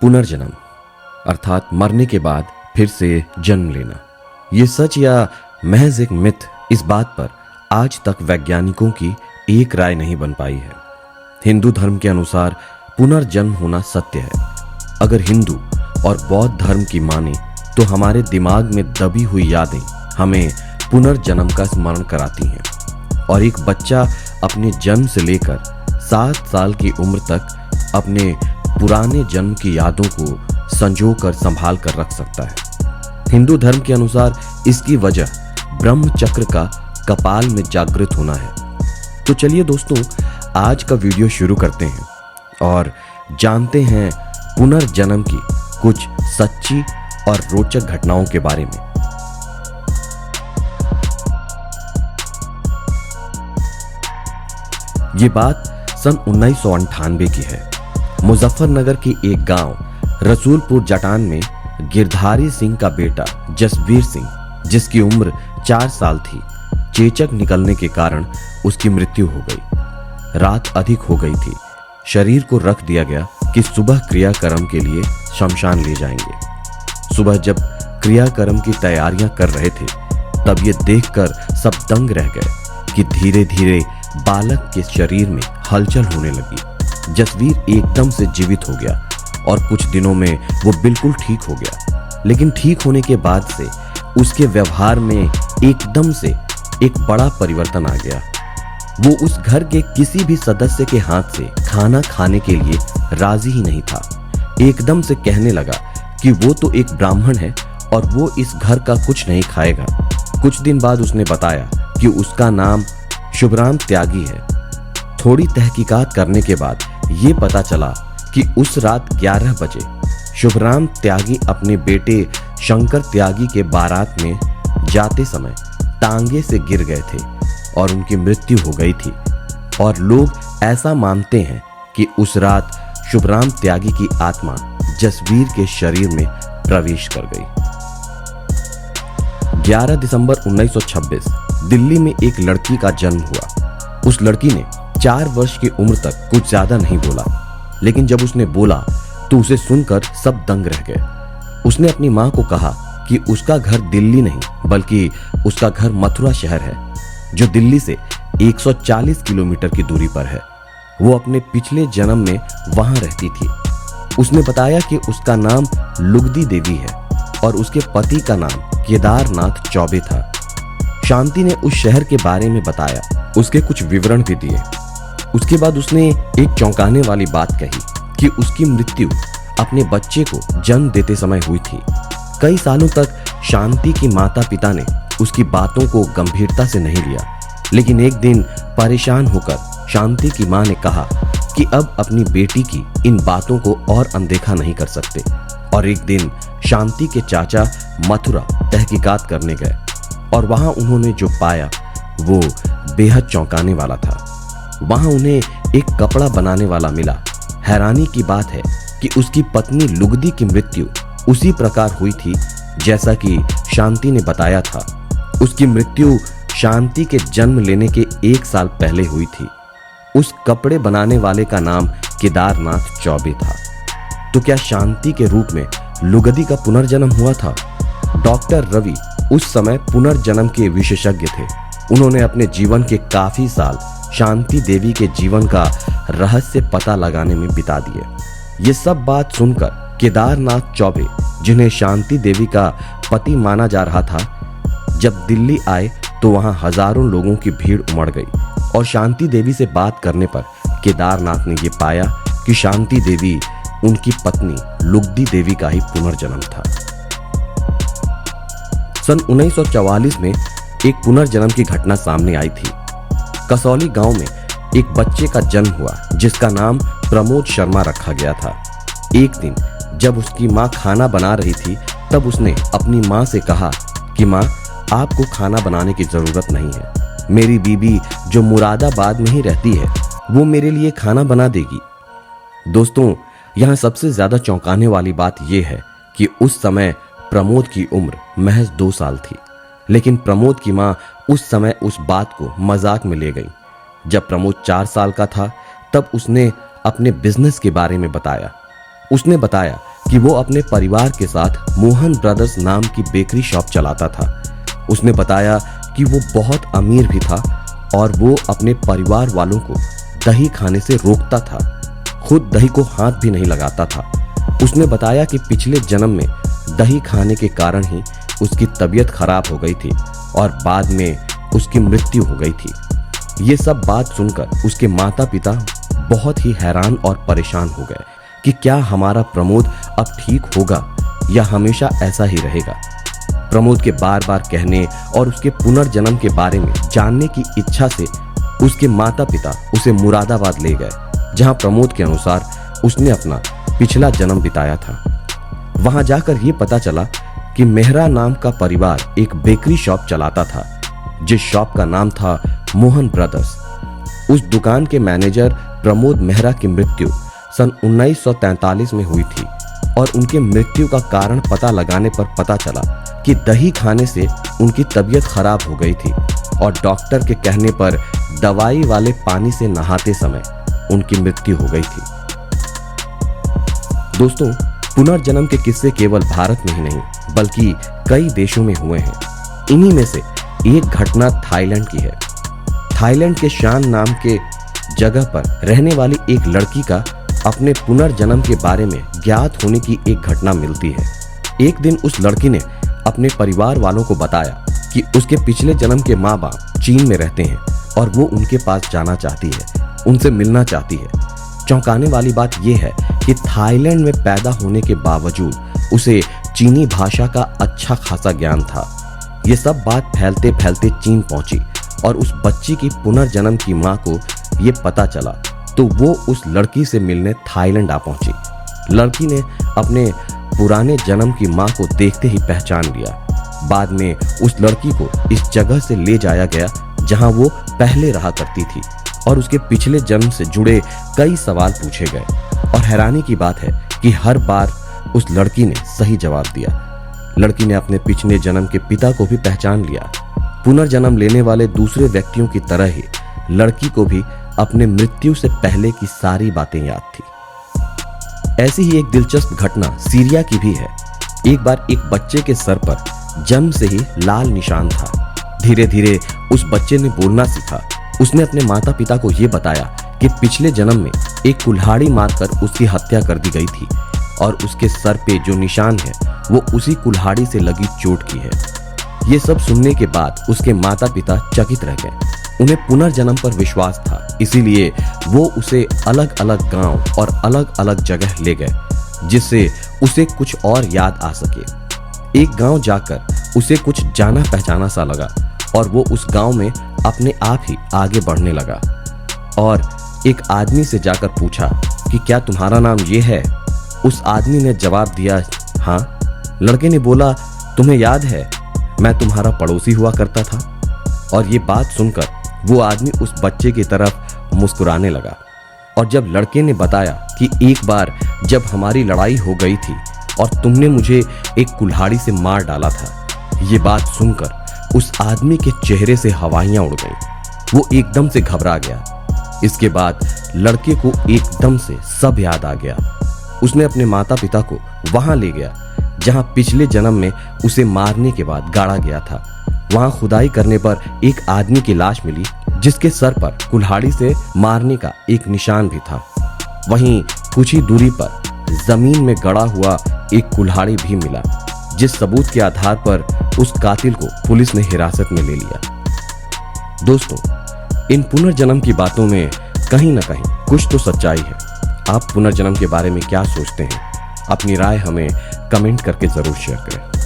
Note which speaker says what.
Speaker 1: पुनर्जन्म अर्थात मरने के बाद फिर से जन्म लेना। ये सच या महज एक मिथ, इस बात पर आज तक वैज्ञानिकों की एक राय नहीं बन पाई है। हिंदू धर्म के अनुसार पुनर्जन्म होना सत्य है। अगर हिंदू और बौद्ध धर्म की माने तो हमारे दिमाग में दबी हुई यादें हमें पुनर्जन्म का स्मरण कराती हैं और एक बच्चा अपने जन्म से लेकर 7 साल की उम्र तक अपने पुराने जन्म की यादों को संजो कर संभाल कर रख सकता है। हिंदू धर्म के अनुसार इसकी वजह ब्रह्म चक्र का कपाल में जागृत होना है। तो चलिए दोस्तों, आज का वीडियो शुरू करते हैं और जानते हैं पुनर्जन्म की कुछ सच्ची और रोचक घटनाओं के बारे में। ये बात सन 1998 की है। मुजफ्फरनगर की एक गांव रसूलपुर जटान में गिरधारी सिंह का बेटा जसवीर सिंह, जिसकी उम्र 4 साल थी, चेचक निकलने के कारण उसकी मृत्यु हो गई। रात अधिक हो गई थी। शरीर को रख दिया गया कि सुबह क्रियाक्रम के लिए शमशान ले जाएंगे। सुबह जब क्रियाक्रम की तैयारियां कर रहे थे तब ये देखकर सब दंग रह गए कि धीरे धीरे बालक के शरीर में हलचल होने लगी। जसवीर एकदम से जीवित हो गया और कुछ दिनों में वो बिल्कुल ठीक हो गया। लेकिन ठीक होने के बाद से उसके व्यवहार में एकदम से एक बड़ा परिवर्तन आ गया। वो उस घर के किसी भी सदस्य के हाथ से खाना खाने के लिए राजी ही नहीं था। एकदम से कहने लगा कि वो तो एक ब्राह्मण है और वो इस घर का कुछ नहीं खाएगा। कुछ दिन बाद उसने बताया कि उसका नाम शुभराम त्यागी है। थोड़ी तहकीकात करने के बाद ये पता चला कि उस रात 11 बजे शुभराम त्यागी अपने बेटे शंकर त्यागी के बारात में जाते समय टांगे से गिर गए थे और उनकी मृत्यु हो गई थी। और लोग ऐसा मानते हैं कि उस रात शुभराम त्यागी की आत्मा जसवीर के शरीर में प्रवेश कर गई। 11 दिसंबर 1926 दिल्ली में एक लड़की का जन्म हुआ। उस लड़की ने 4 वर्ष की उम्र तक कुछ ज्यादा नहीं बोला, लेकिन जब उसने बोला तो उसे सुनकर सब दंग रह गए। उसने अपनी मां को कहा कि उसका घर दिल्ली नहीं बल्कि उसका घर मथुरा शहर है, जो दिल्ली से 140 किलोमीटर की दूरी पर है। वो अपने पिछले जन्म में वहां रहती थी। उसने बताया कि उसका नाम लुगदी देवी है और उसके पति का नाम केदारनाथ चौबे था। शांति ने उस शहर के बारे में बताया, उसके कुछ विवरण भी दिए। उसके बाद उसने एक चौंकाने वाली बात कही कि उसकी मृत्यु अपने बच्चे को जन्म देते समय हुई थी। कई सालों तक शांति की माता पिता ने उसकी बातों को गंभीरता से नहीं लिया, लेकिन एक दिन परेशान होकर शांति की मां ने कहा कि अब अपनी बेटी की इन बातों को और अनदेखा नहीं कर सकते। और एक दिन शांति के चाचा मथुरा तहकीकात करने गए और वहां उन्होंने जो पाया वो बेहद चौंकाने वाला था। वहां उन्हें एक कपड़ा बनाने वाला मिला। हैरानी की बात है कि उसकी पत्नी लुगदी की मृत्यु उसी प्रकार हुई थी जैसा कि शांति ने बताया था। उसकी मृत्यु शांति के जन्म लेने के 1 साल पहले हुई थी। उस कपड़े बनाने वाले का नाम केदारनाथ चौबे था। तो क्या शांति के रूप में लुगदी का पुनर्जन्म हुआ था? डॉक्टर रवि उस समय पुनर्जन्म के विशेषज्ञ थे। उन्होंने अपने जीवन के काफी साल शांति देवी के जीवन का रहस्य पता लगाने में बिता दिए। ये सब बात सुनकर केदारनाथ चौबे, जिन्हें शांति देवी का पति माना जा रहा था, जब दिल्ली आए तो वहां हजारों लोगों की भीड़ उमड़ गई। और शांति देवी से बात करने पर केदारनाथ ने यह पाया कि शांति देवी उनकी पत्नी लुगदी देवी का ही पुनर्जन्म था। सन 1944 में एक पुनर्जन्म की घटना सामने आई थी। कसौली गांव में एक बच्चे का जन्म हुआ जिसका नाम प्रमोद शर्मा रखा गया था। एक दिन जब उसकी मां खाना बना रही थी तब उसने अपनी मां से कहा कि मां, आपको खाना बनाने की जरूरत नहीं है। मेरी बीबी जो मुरादाबाद में ही रहती है वो मेरे लिए खाना बना देगी। दोस्तों, यहाँ सबसे ज्यादा चौंकाने वाली बात यह है कि उस समय प्रमोद की उम्र महज 2 साल थी, लेकिन प्रमोद की मां उस समय उस बात को मजाक में ले गई। जब प्रमोद 4 साल का था तब उसने अपने बिजनेस के बारे में बताया। उसने बताया कि वो अपने परिवार के साथ मोहन ब्रदर्स नाम की बेकरी शॉप चलाता था। उसने बताया कि वो बहुत अमीर भी था और वो अपने परिवार वालों को दही खाने से रोकता था, खुद दही को हाथ भी नहीं लगाता था। उसने बताया कि पिछले जन्म में दही खाने के कारण ही उसकी तबीयत खराब हो गई थी और बाद में उसकी मृत्यु हो गई थी। ये सब बात सुनकर उसके माता पिता बहुत ही हैरान और परेशान हो गए कि क्या हमारा प्रमोद अब ठीक होगा या हमेशा ऐसा ही रहेगा। प्रमोद के बार बार कहने और उसके पुनर्जन्म के बारे में जानने की इच्छा से उसके माता पिता उसे मुरादाबाद ले गए, जहां प्रमोद के अनुसार उसने अपना पिछला जन्म बिताया था। वहां जाकर ये पता चला कि मेहरा नाम का परिवार एक बेकरी शॉप चलाता था, जिस शॉप का नाम था मोहन ब्रदर्स। उस दुकान के मैनेजर प्रमोद मेहरा की मृत्यु सन 1943 में हुई थी और उनके मृत्यु का कारण पता लगाने पर पता चला कि दही खाने से उनकी तबीयत खराब हो गई थी और डॉक्टर के कहने पर दवाई वाले पानी से नहाते समय उनकी मृत्यु हो गई थी। दोस्तों, पुनर्जन्म के किस्से केवल भारत में ही नहीं बल्कि कई देशों में हुए हैं। इन्हीं में से एक घटना थाईलैंड की है। थाईलैंड के शान नाम के जगह पर रहने वाली एक लड़की का अपने पुनर्जन्म के बारे में ज्ञात होने की एक घटना मिलती है। एक दिन उस लड़की ने अपने परिवार वालों को बताया कि उसके पिछले जन्म के माँ बाप चीन में रहते हैं और वो उनके पास जाना चाहती है, उनसे मिलना चाहती है। चौंकाने वाली बात यह है कि थाईलैंड में पैदा होने के बावजूद उसे चीनी भाषा का अच्छा खासा ज्ञान था। ये सब बात फैलते फैलते चीन पहुंची और उस बच्ची की पुनर्जन्म की माँ को ये पता चला तो वो उस लड़की से मिलने थाईलैंड आ पहुंची। लड़की ने अपने पुराने जन्म की माँ को देखते ही पहचान लिया। बाद में उस लड़की को इस जगह से ले जाया गया जहां वो पहले रहा करती थी और उसके पिछले जन्म से जुड़े कई सवाल पूछे गए और हैरानी की बात है कि हर बार उस लड़की ने सही जवाब दिया। लड़की ने अपने पिछले जन्म के पिता को भी पहचान लिया। पुनर्जन्म लेने वाले दूसरे व्यक्तियों की तरह ही लड़की को भी अपने मृत्यु से पहले की सारी बातें याद थी। ऐसी ही एक दिलचस्प घटना सीरिया की भी है। एक बार एक बच्चे के सर पर जन्म से ही लाल निशान था। धीरे धीरे उस बच्चे ने बोलना सीखा। उसने अपने माता पिता को यह बताया कि पिछले जन्म में एक कुल्हाड़ी मारकर उसकी हत्या कर दी गई थी और उसके सर पे जो निशान है वो उसी कुल्हाड़ी से लगी चोट की है। ये सब सुनने के बाद उसके माता पिता चकित रह गए। उन्हें पुनर्जन्म पर विश्वास था, इसीलिए वो उसे अलग अलग गांव और अलग अलग जगह ले गए जिससे उसे कुछ और याद आ सके। एक गांव जाकर उसे कुछ जाना पहचाना सा लगा और वो उस गांव में अपने आप ही आगे बढ़ने लगा और एक आदमी से जाकर पूछा कि क्या तुम्हारा नाम ये है? उस आदमी ने जवाब दिया, हाँ। लड़के ने बोला, तुम्हें याद है मैं तुम्हारा पड़ोसी हुआ करता था। और ये बात सुनकर वो आदमी उस बच्चे की तरफ मुस्कुराने लगा। और जब लड़के ने बताया कि एक बार जब हमारी लड़ाई हो गई थी और तुमने मुझे एक कुल्हाड़ी से मार डाला था, ये बात सुनकर उस आदमी के चेहरे से हवाइयां उड़ गईं। वो एकदम से घबरा गया। इसके बाद लड़के को एकदम से सब याद आ गया। उसने अपने माता पिता को वहां ले गया जहां पिछले जन्म में उसे मारने के बाद गाड़ा गया था। वहां खुदाई करने पर एक आदमी की लाश मिली जिसके सर पर कुल्हाड़ी से मारने का एक निशान भी था। वहीं कुछ ही दूरी पर जमीन में गड़ा हुआ एक कुल्हाड़ी भी मिला, जिस सबूत के आधार पर उस कातिल को पुलिस ने हिरासत में ले लिया। दोस्तों, इन पुनर्जन्म की बातों में कहीं ना कहीं कुछ तो सच्चाई है। आप पुनर्जन्म के बारे में क्या सोचते हैं? अपनी राय हमें कमेंट करके जरूर शेयर करें।